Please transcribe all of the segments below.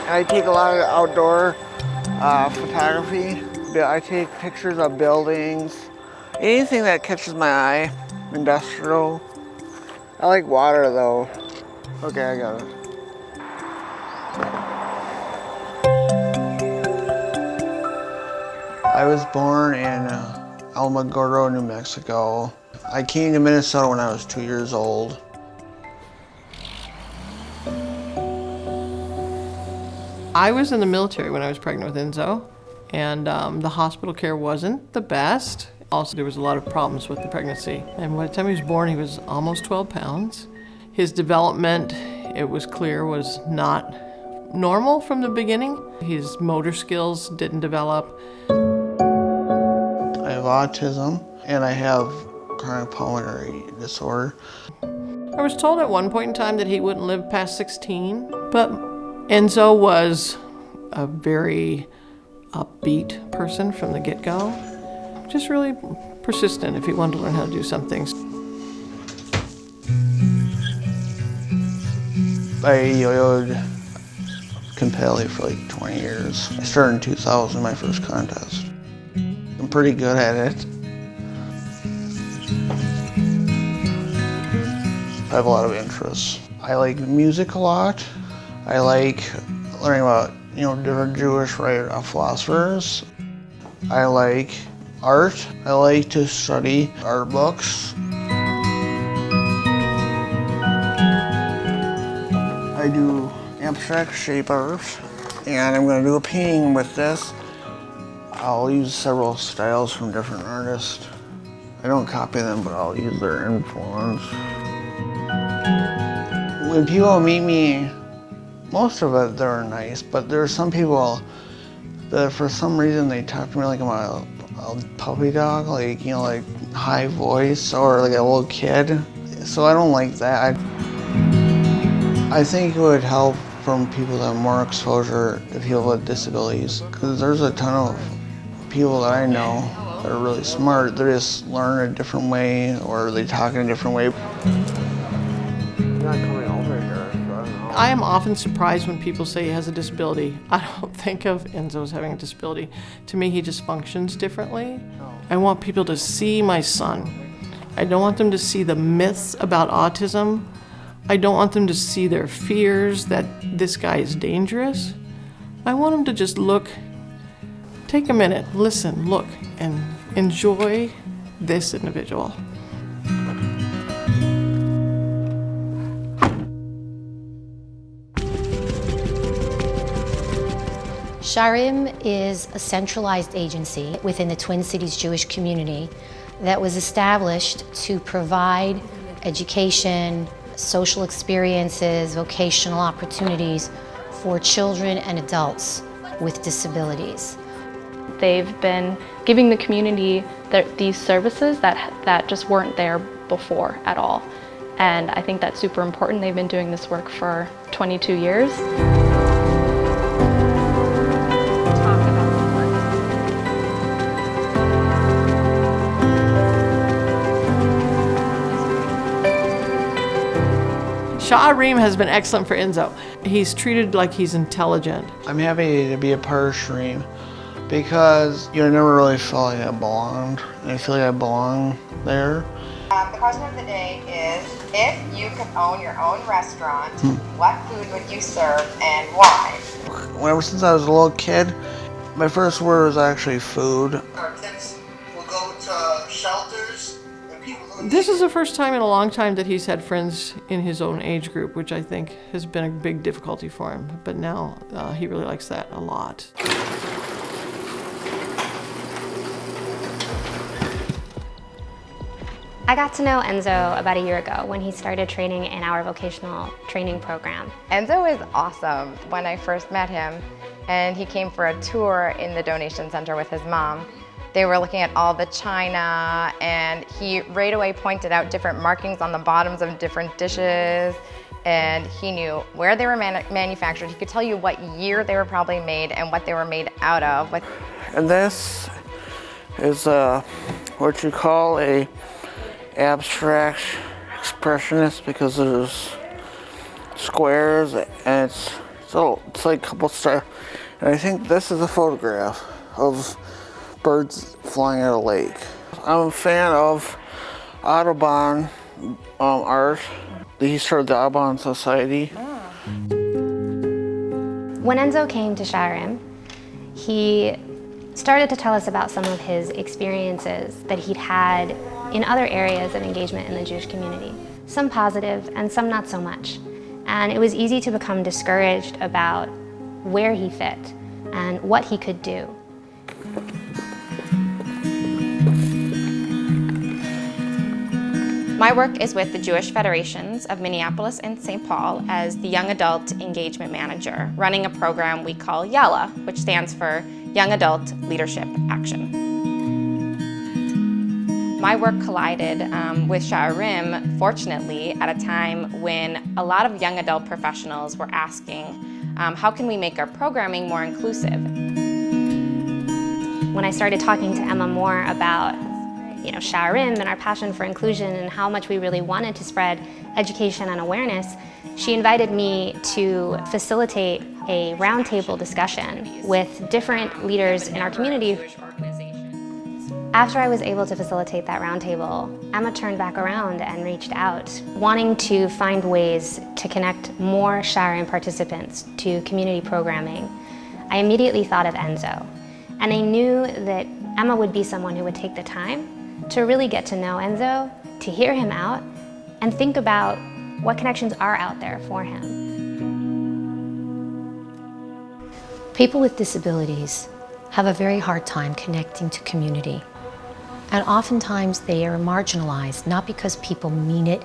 I take a lot of outdoor photography. I take pictures of buildings, anything that catches my eye, industrial. I like water though. Okay, I got it. I was born in Alamogordo, New Mexico. I came to Minnesota when I was 2 years old. I was in the military when I was pregnant with Enzo, and the hospital care wasn't the best. Also, there was a lot of problems with the pregnancy. And by the time he was born, he was almost 12 pounds. His development, it was clear, was not normal from the beginning. His motor skills didn't develop. I have autism, and I have chronic pulmonary disorder. I was told at one point in time that he wouldn't live past 16, but Enzo was a very upbeat person from the get-go. Just really persistent if he wanted to learn how to do some things. I yo-yoed competitively for like 20 years. I started in 2000, my first contest. I'm pretty good at it. I have a lot of interests. I like music a lot. I like learning about, different Jewish philosophers. I like art. I like to study art books. I do abstract shape art, and I'm going to do a painting with this. I'll use several styles from different artists. I don't copy them, but I'll use their influence. When people meet me, most of it, they're nice, but there are some people that for some reason they talk to me like I'm a puppy dog, like high voice or like a little kid. So I don't like that. I think it would help from people that have more exposure to people with disabilities, because there's a ton of people that I know that are really smart. They just learn a different way or they talk in a different way. I am often surprised when people say he has a disability. I don't think of Enzo as having a disability. To me, he just functions differently. I want people to see my son. I don't want them to see the myths about autism. I don't want them to see their fears that this guy is dangerous. I want them to just look, take a minute, listen, look, and enjoy this individual. Sharim is a centralized agency within the Twin Cities Jewish community that was established to provide education, social experiences, vocational opportunities for children and adults with disabilities. They've been giving the community these services that just weren't there before at all. And I think that's super important. They've been doing this work for 22 years. Sharim has been excellent for Enzo. He's treated like he's intelligent. I'm happy to be a part of Sharim because I never really felt like I belonged, and I feel like I belong there. The question of the day is, if you could own your own restaurant, what food would you serve and why? Ever since I was a little kid, my first word was actually food. Our kids will go to shelters. This is the first time in a long time that he's had friends in his own age group, which I think has been a big difficulty for him. But now he really likes that a lot. I got to know Enzo about a year ago when he started training in our vocational training program. Enzo is awesome. When I first met him, and he came for a tour in the donation center with his mom, they were looking at all the china, and he right away pointed out different markings on the bottoms of different dishes, and he knew where they were manufactured. He could tell you what year they were probably made and what they were made out of. And this is what you call a abstract expressionist, because there's squares and it's So it's like a couple stars. And I think this is a photograph of birds flying at a lake. I'm a fan of Audubon art. He started the Audubon Society. When Enzo came to Sha'arim, he started to tell us about some of his experiences that he'd had in other areas of engagement in the Jewish community. Some positive and some not so much. And it was easy to become discouraged about where he fit and what he could do. My work is with the Jewish Federations of Minneapolis and St. Paul as the Young Adult Engagement Manager, running a program we call YALA, which stands for Young Adult Leadership Action. My work collided with Sha'arim, fortunately, at a time when a lot of young adult professionals were asking, how can we make our programming more inclusive? When I started talking to Emma more about Sha'arim and our passion for inclusion and how much we really wanted to spread education and awareness, she invited me to facilitate a roundtable discussion with different leaders in our community. After I was able to facilitate that roundtable, Emma turned back around and reached out, wanting to find ways to connect more Sha'arim participants to community programming. I immediately thought of Enzo, and I knew that Emma would be someone who would take the time to really get to know Enzo, to hear him out, and think about what connections are out there for him. People with disabilities have a very hard time connecting to community. And oftentimes they are marginalized, not because people mean it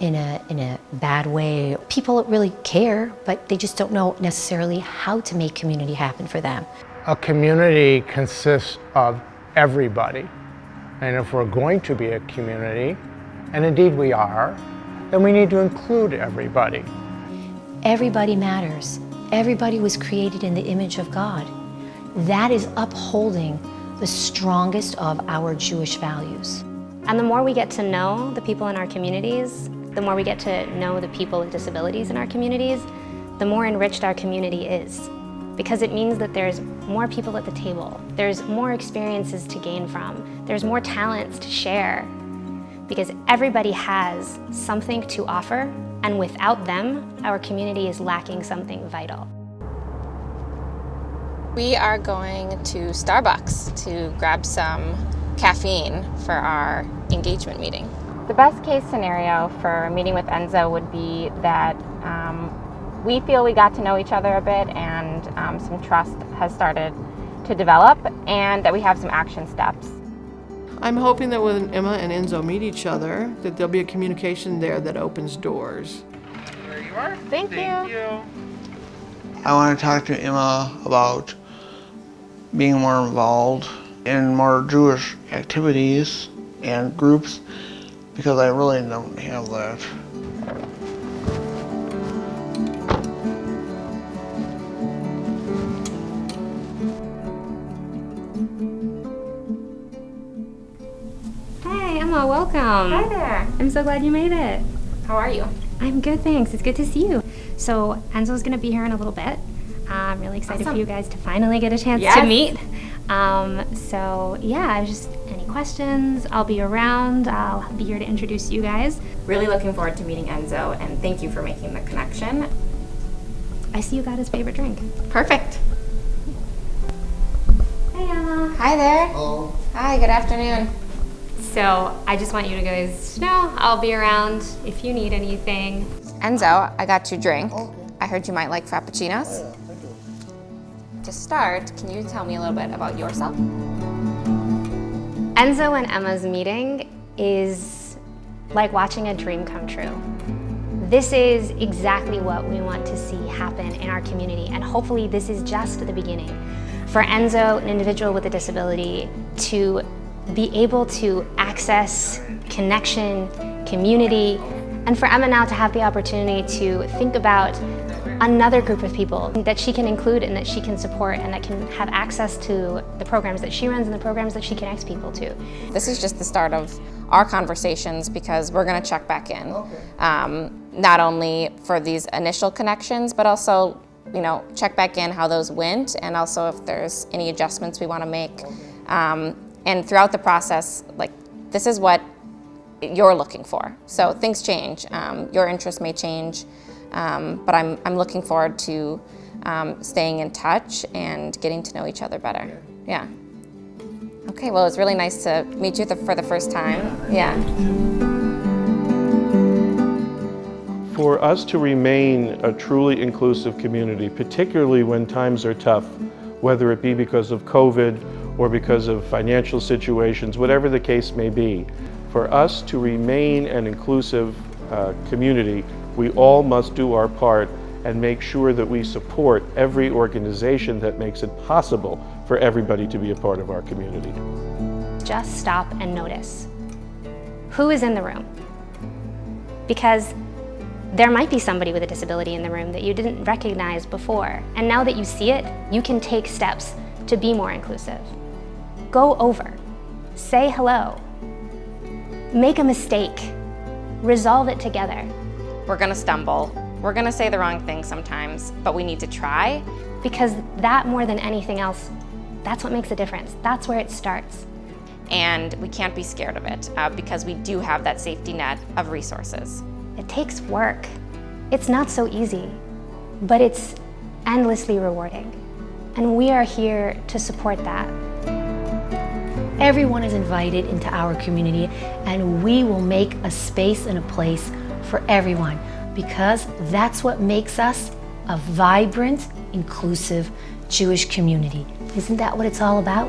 in a bad way. People really care, but they just don't know necessarily how to make community happen for them. A community consists of everybody. And if we're going to be a community, and indeed we are, then we need to include everybody. Everybody matters. Everybody was created in the image of God. That is upholding the strongest of our Jewish values. And the more we get to know the people in our communities, the more we get to know the people with disabilities in our communities, the more enriched our community is. Because it means that there's more people at the table, there's more experiences to gain from, there's more talents to share. Because everybody has something to offer, and without them, our community is lacking something vital. We are going to Starbucks to grab some caffeine for our engagement meeting. The best case scenario for meeting with Enzo would be that we feel we got to know each other a bit and some trust has started to develop and that we have some action steps. I'm hoping that when Emma and Enzo meet each other, that there'll be a communication there that opens doors. There you are. Thank you. I want to talk to Emma about being more involved in more Jewish activities and groups because I really don't have that. Hi, Emma, welcome. Hi there. I'm so glad you made it. How are you? I'm good, thanks. It's good to see you. So Enzo's gonna be here in a little bit. I'm really excited for you guys to finally get a chance to meet. So yeah, I was just, any questions? I'll be around. I'll be here to introduce you guys. Really looking forward to meeting Enzo and thank you for making the connection. I see you got his favorite drink. Perfect. Hey, Emma. Hi there. Hello. Hi, good afternoon. So I just want you to guys know I'll be around if you need anything. Enzo, I got you a drink. I heard you might like frappuccinos. To start, can you tell me a little bit about yourself? Enzo and Emma's meeting is like watching a dream come true. This is exactly what we want to see happen in our community, and hopefully this is just the beginning. For Enzo, an individual with a disability, to be able to access connection, community, and for Emma now to have the opportunity to think about another group of people that she can include and that she can support and that can have access to the programs that she runs and the programs that she connects people to. This is just the start of our conversations because we're going to check back in. Not only for these initial connections, but also check back in how those went, and also if there's any adjustments we want to make. And throughout the process, this is what you're looking for. So things change. Your interests may change, but I'm looking forward to staying in touch and getting to know each other better. Yeah. Okay, well, it was really nice to meet you for the first time. Yeah. For us to remain a truly inclusive community, particularly when times are tough, whether it be because of COVID or because of financial situations, whatever the case may be, for us to remain an inclusive community, we all must do our part and make sure that we support every organization that makes it possible for everybody to be a part of our community. Just stop and notice. Who is in the room? Because there might be somebody with a disability in the room that you didn't recognize before. And now that you see it, you can take steps to be more inclusive. Go over, say hello, make a mistake, resolve it together. We're gonna stumble. We're gonna say the wrong thing sometimes, but we need to try. Because that, more than anything else, that's what makes a difference. That's where it starts. And we can't be scared of it because we do have that safety net of resources. It takes work. It's not so easy, but it's endlessly rewarding. And we are here to support that. Everyone is invited into our community, and we will make a space and a place for everyone, because that's what makes us a vibrant, inclusive Jewish community. Isn't that what it's all about?